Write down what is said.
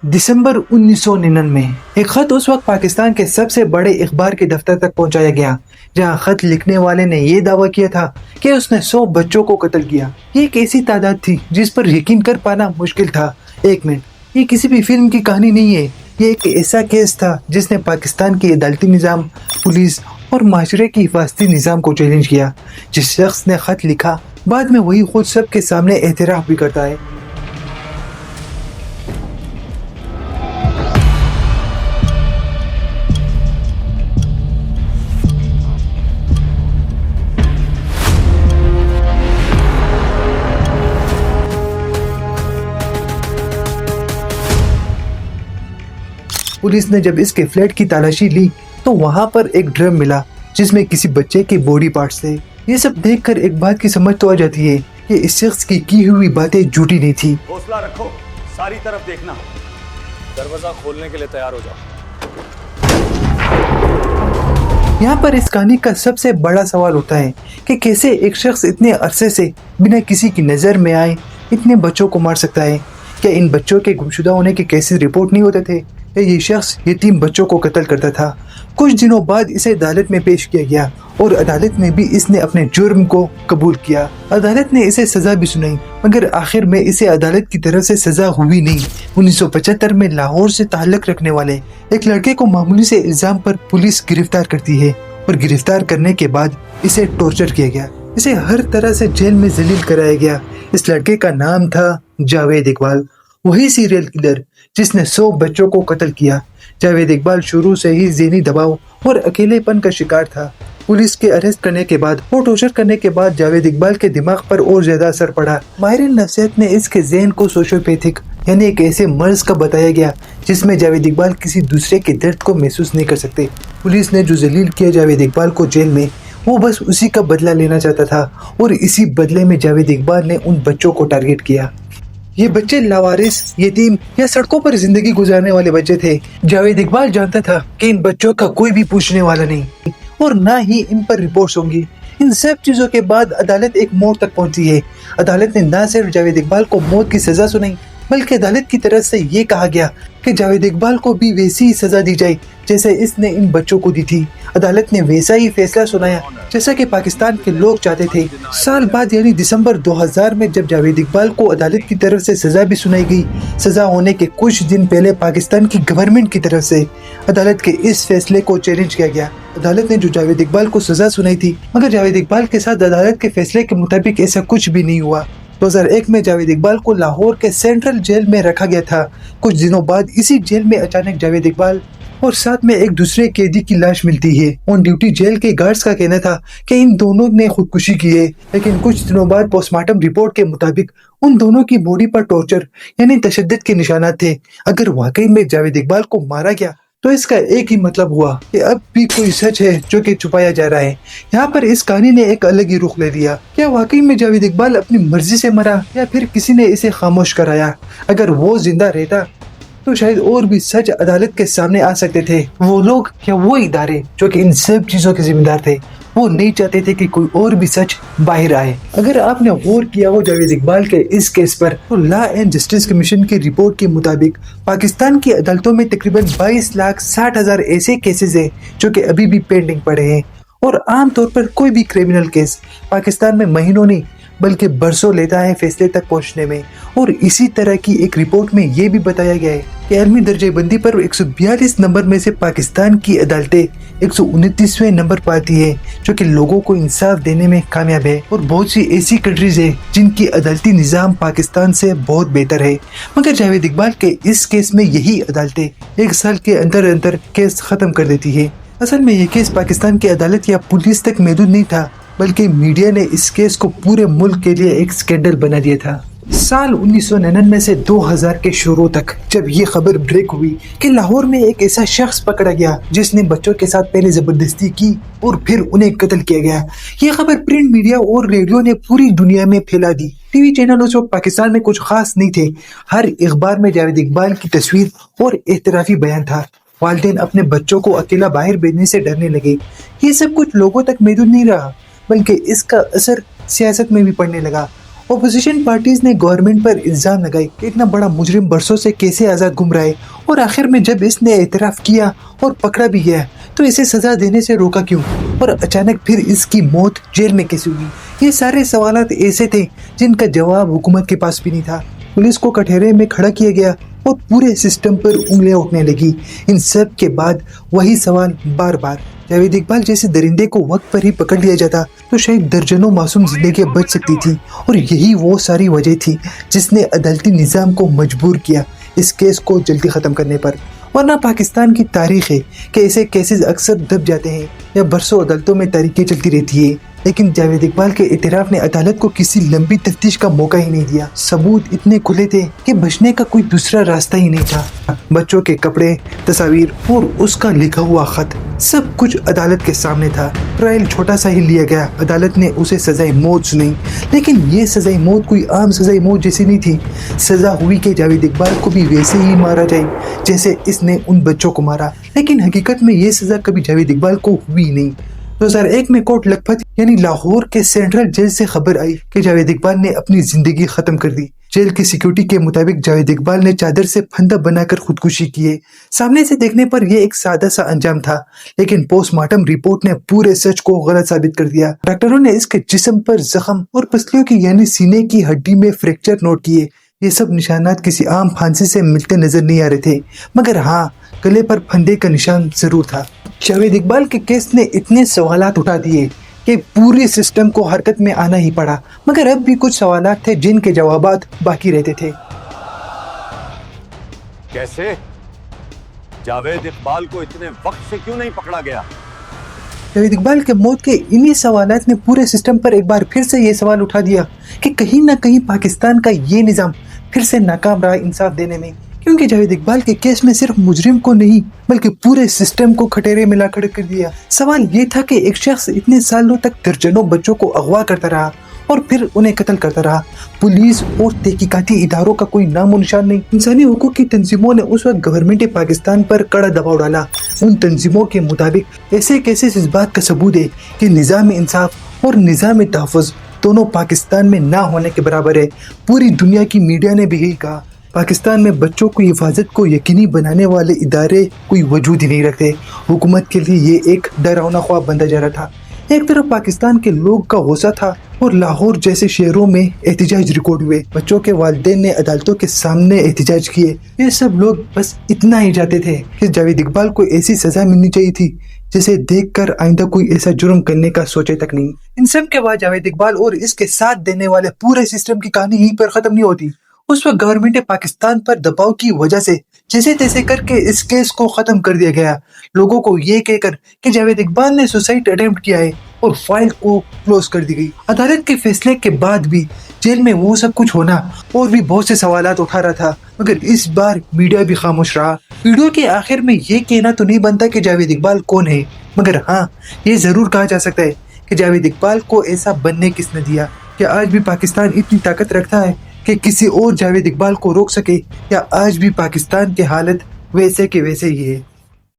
दिसंबर 1999 एक खत उस वक्त पाकिस्तान के सबसे बड़े अखबार के दफ्तर तक पहुंचाया गया, जहां खत लिखने वाले ने यह दावा किया था कि उसने 100 बच्चों को कत्ल किया। ये एक ऐसी तादाद थी जिस पर यकीन कर पाना मुश्किल था। एक मिनट, ये किसी भी फिल्म की कहानी नहीं है। ये एक ऐसा केस था जिसने पाकिस्तान के अदालती निज़ाम, पुलिस और माशरे की हिफाजती निज़ाम को चैलेंज किया। जिस शख्स ने खत लिखा, बाद में वही खुद सबके सामने एतराफ़ भी करता है। पुलिस ने जब इसके फ्लैट की तलाशी ली तो वहां पर एक ड्रम मिला जिसमें किसी बच्चे के बॉडी पार्ट्स थे। ये सब देखकर एक बात की समझ तो आ जाती है कि इस शख्स की हुई बातें झूठी नहीं थी। हौसला रखो, सारी तरफ देखना, दरवाजा खोलने के लिए तैयार हो जाओ। यहाँ पर इस कहानी का सबसे बड़ा सवाल होता है कि कैसे एक शख्स इतने अरसे से बिना किसी की नज़र में आए इतने बच्चों को मार सकता है। क्या इन बच्चों के गुमशुदा होने के केसेस रिपोर्ट नहीं होते थे? ये शख्स यतीम बच्चों को कत्ल करता था। कुछ दिनों बाद इसे अदालत में पेश किया गया और अदालत में भी इसने अपने जुर्म को कबूल किया। अदालत ने इसे सजा भी सुनाई, मगर आखिर में इसे अदालत की तरफ से सजा हुई नहीं। 1975 में लाहौर से ताल्लुक रखने वाले एक लड़के को मामूली से इल्जाम पर पुलिस गिरफ्तार करती है और गिरफ्तार करने के बाद इसे टॉर्चर किया गया। इसे हर तरह से जेल में जलील कराया गया। इस लड़के का नाम था जावेद इकबाल, वही सीरियल किलर जिसने 100 बच्चों को कत्ल किया। जावेद इकबाल शुरू से ही ज़हनी दबाव और अकेलेपन का शिकार था। पुलिस के अरेस्ट करने के बाद और टॉर्चर करने के बाद जावेद इकबाल के दिमाग पर और ज्यादा असर पड़ा। माहिर नफ्सियत ने इसके ज़हन को सोशियोपैथिक यानी एक ऐसे मर्ज का बताया गया जिसमें जावेद इकबाल किसी दूसरे के दर्द को महसूस नहीं कर सकते। पुलिस ने जो जलील किया जावेद इकबाल को जेल में, वो बस उसी का बदला लेना चाहता था और इसी बदले में जावेद इकबाल ने उन बच्चों को टारगेट किया। ये बच्चे लावारिस, यतीम या सड़कों पर जिंदगी गुजारने वाले बच्चे थे। जावेद इकबाल जानता था कि इन बच्चों का कोई भी पूछने वाला नहीं और ना ही इन पर रिपोर्ट्स होंगी। इन सब चीजों के बाद अदालत एक मोड़ तक पहुंची है। अदालत ने न सिर्फ जावेद इकबाल को मौत की सजा सुनाई, बल्कि अदालत की तरफ से ये कहा गया कि जावेद इकबाल को भी वैसी ही सजा दी जाए जैसे इसने इन बच्चों को दी थी। अदालत ने वैसा ही फैसला सुनाया जैसा कि पाकिस्तान के लोग चाहते थे। साल बाद यानी दिसंबर 2000 में जब जावेद इकबाल को अदालत की तरफ से सजा भी सुनाई गई, सजा होने के कुछ दिन पहले पाकिस्तान की गवर्नमेंट की तरफ से अदालत के इस फैसले को चैलेंज किया गया। अदालत ने जो जावेद इकबाल को सजा सुनाई थी, मगर जावेद इकबाल के साथ अदालत के फैसले के मुताबिक ऐसा कुछ भी नहीं हुआ। 2001 में जावेद इकबाल को लाहौर के सेंट्रल जेल में रखा गया था। कुछ दिनों बाद इसी जेल में अचानक जावेद इकबाल और साथ में एक दूसरे कैदी की लाश मिलती है। ऑन ड्यूटी जेल के गार्ड्स का कहना था कि इन दोनों ने खुदकुशी की है, लेकिन कुछ दिनों बाद पोस्टमार्टम रिपोर्ट के मुताबिक उन दोनों की बॉडी पर टॉर्चर यानी तशद्दुद के निशानात थे। अगर वाकई में जावेद इकबाल को मारा गया तो इसका एक ही मतलब हुआ कि अब भी कोई सच है जो कि छुपाया जा रहा है। यहाँ पर इस कहानी ने एक अलग ही रुख ले लिया। क्या वाकई में जावेद इकबाल अपनी मर्जी से मरा या फिर किसी ने इसे खामोश कराया? अगर वो जिंदा रहता तो शायद और भी सच अदालत के सामने आ सकते थे। वो लोग या वो इदारे जो कि इन सब चीजों के जिम्मेदार थे, वो नहीं चाहते थे कि कोई और भी सच बाहर आए। अगर आपने गौर किया हो जावेद इकबाल के इस केस पर, तो लॉ एंड जस्टिस कमीशन की रिपोर्ट के मुताबिक पाकिस्तान की अदालतों में तकरीबन 22,60,000 ऐसे केसेस हैं जो कि अभी भी पेंडिंग पड़े हैं। और आमतौर पर कोई भी क्रिमिनल केस पाकिस्तान में महीनों नहीं बल्कि बरसों लेता है फैसले तक पहुंचने में। और इसी तरह की एक रिपोर्ट में ये भी बताया गया है कि आलमी दर्जे बंदी पर 142 नंबर में से पाकिस्तान की अदालतें 129वें नंबर पर आती है, जो कि लोगों को इंसाफ देने में कामयाब है। और बहुत सी ऐसी कंट्रीज है जिनकी अदालती निज़ाम पाकिस्तान से बहुत बेहतर है, मगर जावेद इकबाल के इस केस में यही अदालतें 1 साल के अंदर अंदर केस खत्म कर देती है। असल में ये केस पाकिस्तान की अदालत या पुलिस तक महदूद नहीं था, बल्कि मीडिया ने इस केस को पूरे मुल्क के लिए एक स्कैंडल बना दिया था। साल 1999 से 2000 के शुरू तक जब ये खबर ब्रेक हुई कि लाहौर में एक ऐसा शख्स पकड़ा गया जिसने बच्चों के साथ पहले जबरदस्ती की और फिर उन्हें कत्ल किया गया, ये खबर प्रिंट मीडिया और रेडियो ने पूरी दुनिया में फैला दी। टीवी चैनल उस वक्त पाकिस्तान में कुछ खास नहीं थे। हर अखबार में जावेद इकबाल की तस्वीर और एहतराफी बयान था। वालिदैन अपने बच्चों को अकेला बाहर भेजने से डरने लगे। ये सब कुछ लोगों तक महदूद नहीं रहा, बल्कि इसका असर सियासत में भी पड़ने लगा اپوزیشن پارٹیز نے گورنمنٹ پر الزام لگائے کہ اتنا بڑا مجرم برسوں سے کیسے آزاد گھوم رہا ہے، اور آخر میں جب اس نے اعتراف کیا اور پکڑا بھی گیا تو اسے سزا دینے سے روکا کیوں، اور اچانک پھر اس کی موت جیل میں کیسے ہوئی؟ یہ سارے سوالات ایسے تھے جن کا جواب حکومت کے پاس بھی نہیں تھا۔ پولیس کو کٹہرے میں کھڑا کیا گیا اور پورے سسٹم پر انگلیاں اٹھنے لگی۔ ان سب کے بعد وہی سوال بار بار، جاوید اقبال جیسے درندے کو وقت پر ہی پکڑ لیا جاتا تو شاید درجنوں معصوم زندگیاں بچ سکتی تھی، اور یہی وہ ساری وجہ تھی جس نے عدالتی نظام کو مجبور کیا اس کیس کو جلدی ختم کرنے پر۔ ورنہ پاکستان کی تاریخ ہے کہ ایسے کیسز اکثر دب جاتے ہیں یا برسوں عدالتوں میں تاریخیں چلتی رہتی ہے، لیکن جاوید اقبال کے اعتراف نے عدالت کو کسی لمبی تفتیش کا موقع ہی نہیں دیا۔ ثبوت اتنے کھلے تھے کہ بچنے کا کوئی دوسرا راستہ ہی نہیں تھا۔ بچوں کے کپڑے، تصاویر اور اس کا لکھا ہوا خط، سب کچھ عدالت کے سامنے تھا۔ ٹرائل چھوٹا سا ہی لیا گیا، عدالت نے اسے سزائے موت سنائی، لیکن یہ سزائے موت کوئی عام سزائے موت جیسی نہیں تھی۔ سزا ہوئی کہ جاوید اقبال کو بھی ویسے ہی مارا جائے جیسے اس نے ان بچوں کو مارا، لیکن حقیقت میں یہ سزا کبھی جاوید اقبال کو ہوئی نہیں۔ 2001 میں کوٹ لکھپت یعنی لاہور کے سینٹرل جیل سے خبر آئی کہ جاوید اقبال نے اپنی زندگی ختم کر دی۔ جیل کی سیکیورٹی کے مطابق جاوید اقبال نے چادر سے پھندا بنا کر خودکشی کی ہے۔ سامنے سے دیکھنے پر یہ ایک سادہ سا انجام تھا، لیکن پوسٹ مارٹم رپورٹ نے پورے سچ کو غلط ثابت کر دیا۔ ڈاکٹروں نے اس کے جسم پر زخم اور پسلیوں کی یعنی سینے کی ہڈی میں فریکچر نوٹ کیے۔ یہ سب نشانات کسی عام پھانسی سے ملتے نظر نہیں آ رہے تھے، مگر ہاں گلے پر پھندے کا نشان ضرور تھا۔ جاوید اقبال کے کیس نے اتنے سوالات اٹھا دیے کہ پوری سسٹم کو حرکت میں آنا ہی پڑا، مگر اب بھی کچھ سوالات تھے جن کے جوابات باقی رہتے تھے۔ کیسے جاوید اقبال کو اتنے وقت سے کیوں نہیں پکڑا گیا؟ جاوید اقبال کے موت کے انہی سوالات نے پورے سسٹم پر ایک بار پھر سے یہ سوال اٹھا دیا کہ کہیں نہ کہیں پاکستان کا یہ نظام پھر سے ناکام رہا انصاف دینے میں، کیونکہ جاوید اقبال کے کیس میں صرف مجرم کو نہیں بلکہ پورے سسٹم کو کھٹیرے میں لا کھڑا کر دیا۔ سوال یہ تھا کہ ایک شخص اتنے سالوں تک درجنوں بچوں کو اغوا کرتا رہا اور پھر انہیں قتل کرتا رہا، پولیس اور تحقیقاتی اداروں کا کوئی نام و نشان نہیں۔ انسانی حقوق کی تنظیموں نے اس وقت گورنمنٹ پاکستان پر کڑا دباؤ ڈالا۔ ان تنظیموں کے مطابق ایسے کیسز اس بات کا ثبوت ہے کہ نظام انصاف اور نظام تحفظ دونوں پاکستان میں نہ ہونے کے برابر ہے۔ پوری دنیا کی میڈیا نے بھی یہی کہا۔ پاکستان میں بچوں کی حفاظت کو یقینی بنانے والے ادارے کوئی وجود ہی نہیں رکھتے۔ حکومت کے لیے یہ ایک ڈراؤنا خواب بنتا جا رہا تھا۔ ایک طرف پاکستان کے لوگ کا غصہ تھا اور لاہور جیسے شہروں میں احتجاج ریکارڈ ہوئے، بچوں کے والدین نے عدالتوں کے سامنے احتجاج کیے۔ یہ سب لوگ بس اتنا ہی چاہتے تھے کہ جاوید اقبال کو ایسی سزا ملنی چاہیے تھی جسے دیکھ کر آئندہ کوئی ایسا جرم کرنے کا سوچے تک نہیں۔ ان سب کے بعد جاوید اقبال اور اس کے ساتھ دینے والے پورے سسٹم کی کہانی یہیں پر ختم نہیں ہوتی۔ اس وقت گورنمنٹ پاکستان پر دباؤ کی وجہ سے جیسے تیسے کر کے اس کیس کو ختم کر دیا گیا، لوگوں کو یہ کہہ کر کہ جاوید اقبال نے سوسائڈ اٹیمپٹ کیا ہے، اور فائل کو کلوز کر دی گئی۔ عدالت کے فیصلے کے بعد بھی جیل میں وہ سب کچھ ہونا اور بھی بہت سے سوالات اٹھا رہا تھا، مگر اس بار میڈیا بھی خاموش رہا۔ ویڈیو کے آخر میں یہ کہنا تو نہیں بنتا کہ جاوید اقبال کون ہے، مگر ہاں یہ ضرور کہا جا سکتا ہے کہ جاوید اقبال کو ایسا بننے کس نے دیا۔ کیا آج بھی پاکستان اتنی طاقت رکھتا ہے کہ کسی اور جاوید اقبال کو روک سکے، یا آج بھی پاکستان کی حالت ویسے کے ویسے ہی ہے؟